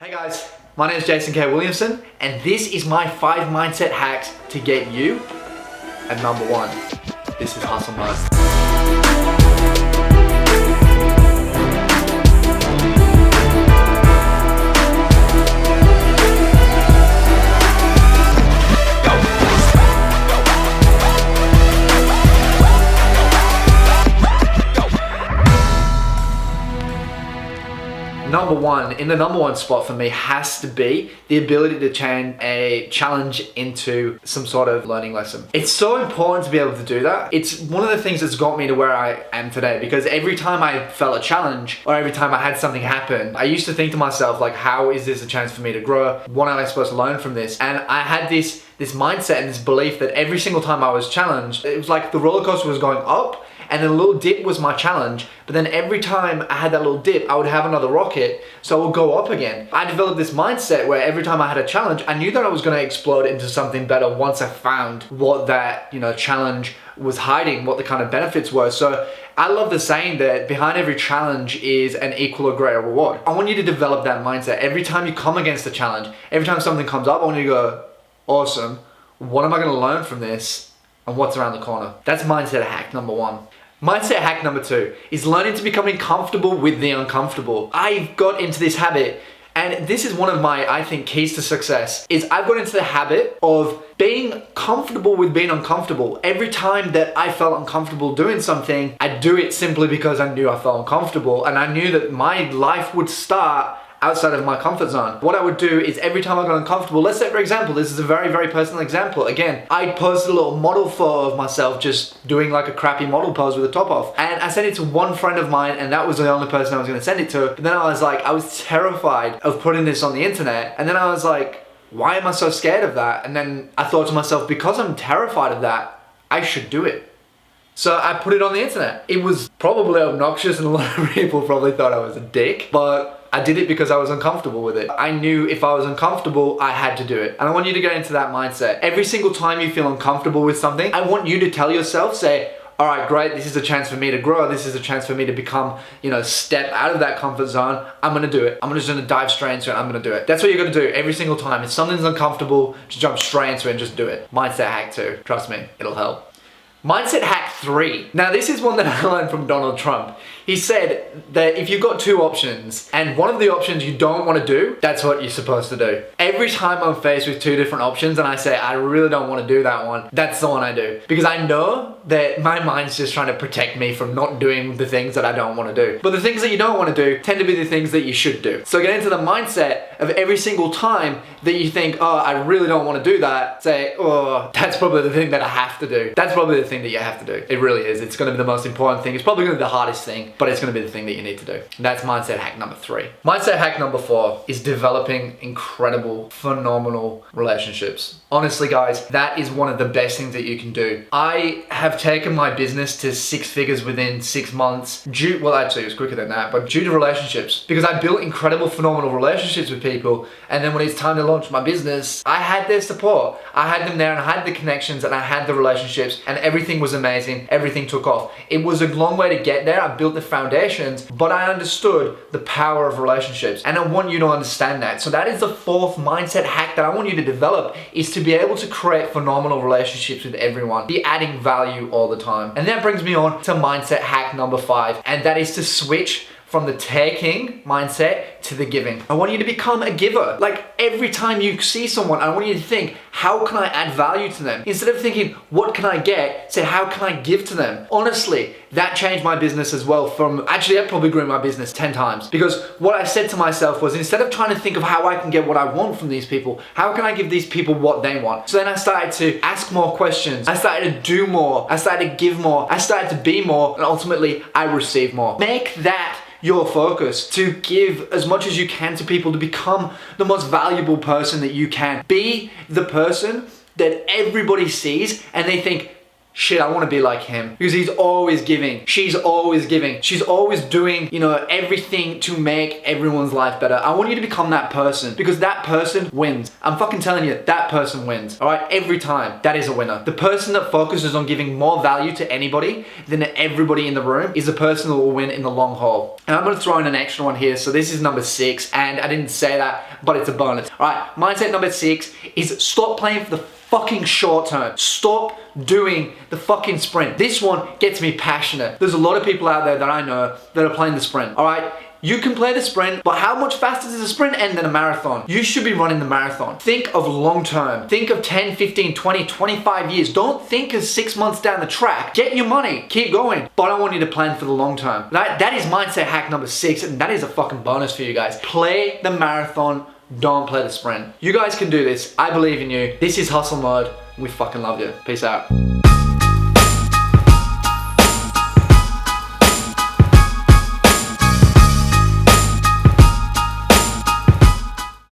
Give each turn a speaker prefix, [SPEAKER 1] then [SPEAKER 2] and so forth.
[SPEAKER 1] Hey guys, my name is Jason K. Williamson, and this is my 5 mindset hacks to get you at number 1. This is Hustle Mode. Number 1, in the number 1 spot for me has to be the ability to turn a challenge into some sort of learning lesson. It's so important to be able to do that. It's one of the things that's got me to where I am today, because every time I felt a challenge or every time I had something happen, I used to think to myself, like, how is this a chance for me to grow? What am I supposed to learn from this? And I had this mindset and this belief that every single time I was challenged, it was like the roller coaster was going up, and a little dip was my challenge, but then every time I had that little dip, I would have another rocket, so it would go up again. I developed this mindset where every time I had a challenge, I knew that I was going to explode into something better once I found what that, challenge was hiding, what the kind of benefits were. So I love the saying that behind every challenge is an equal or greater reward. I want you to develop that mindset. Every time you come against a challenge, every time something comes up, I want you to go, awesome, what am I going to learn from this? And what's around the corner? That's mindset hack number 1. Mindset hack number 2 is learning to becoming comfortable with the uncomfortable. I've got into this habit, and this is one of my, I think, keys to success, is I've got into the habit of being comfortable with being uncomfortable. Every time that I felt uncomfortable doing something, I'd do it simply because I knew I felt uncomfortable, and I knew that my life would start outside of my comfort zone. What I would do is every time I got uncomfortable, let's say for example, this is a very, very personal example. Again, I posted a little model photo of myself just doing like a crappy model pose with the top off. And I sent it to one friend of mine, and that was the only person I was gonna send it to. But then I was like, I was terrified of putting this on the internet. And then I was like, why am I so scared of that? And then I thought to myself, because I'm terrified of that, I should do it. So I put it on the internet. It was probably obnoxious and a lot of people probably thought I was a dick, but I did it because I was uncomfortable with it. I knew if I was uncomfortable, I had to do it. And I want you to get into that mindset. Every single time you feel uncomfortable with something, I want you to tell yourself, say, all right, great, this is a chance for me to grow. This is a chance for me to become, step out of that comfort zone. I'm gonna do it. I'm just gonna dive straight into it. I'm gonna do it. That's what you're gonna do every single time. If something's uncomfortable, just jump straight into it and just do it. Mindset hack 2. Trust me, it'll help. Mindset hack 3. Now this is one that I learned from Donald Trump. He said that if you've got 2 options and one of the options you don't want to do, that's what you're supposed to do. Every time I'm faced with 2 different options and I say, I really don't want to do that one, that's the one I do. Because I know that my mind's just trying to protect me from not doing the things that I don't want to do. But the things that you don't want to do tend to be the things that you should do. So get into the mindset of every single time that you think, oh, I really don't want to do that, say, oh, that's probably the thing that I have to do. That's probably the thing that you have to do. It really is. It's going to be the most important thing. It's probably going to be the hardest thing, but it's going to be the thing that you need to do. And that's mindset hack number 3. Mindset hack number 4 is developing incredible, phenomenal relationships. Honestly, guys, that is one of the best things that you can do. I have taken my business to 6 figures within 6 months. Actually, it was quicker than that, but due to relationships. Because I built incredible, phenomenal relationships with people, and then when it's time to launch my business, I had their support. I had them there, and I had the connections, and I had the relationships, and everything was amazing. Everything took off. It was a long way to get there. I built the foundations, but I understood the power of relationships, and I want you to understand that. So that is the 4th mindset hack that I want you to develop, is to be able to create phenomenal relationships with everyone, be adding value all the time. And that brings me on to mindset hack number 5, and that is to switch from the taking mindset to the giving. I want you to become a giver. Like every time you see someone, I want you to think, how can I add value to them? Instead of thinking, what can I get? Say, how can I give to them? Honestly, that changed my business as well. That probably grew my business 10 times. Because what I said to myself was, instead of trying to think of how I can get what I want from these people, how can I give these people what they want? So then I started to ask more questions. I started to do more. I started to give more. I started to be more. And ultimately, I received more. Make that your focus, to give as much as you can to people, to become the most valuable person that you can. Be the person that everybody sees and they think, shit, I want to be like him because he's always giving. She's always giving. She's always doing, you know, everything to make everyone's life better. I want you to become that person because that person wins. I'm fucking telling you, that person wins. All right, every time. That is a winner. The person that focuses on giving more value to anybody than everybody in the room is the person that will win in the long haul. And I'm going to throw in an extra one here. So this is number 6, and I didn't say that, but it's a bonus. All right, mindset number 6 is stop playing for the fucking short term. Stop doing the fucking sprint. This one gets me passionate. There's a lot of people out there that I know that are playing the sprint. All right, you can play the sprint, but how much faster does a sprint end than a marathon? You should be running the marathon. Think of long term. Think of 10, 15, 20, 25 years. Don't think of 6 months down the track. Get your money, keep going. But I want you to plan for the long term. That is mindset hack number 6, and that is a fucking bonus for you guys. Play the marathon, don't play the sprint. You guys can do this. I believe in you. This is Hustle Mode. We fucking love you. Peace out.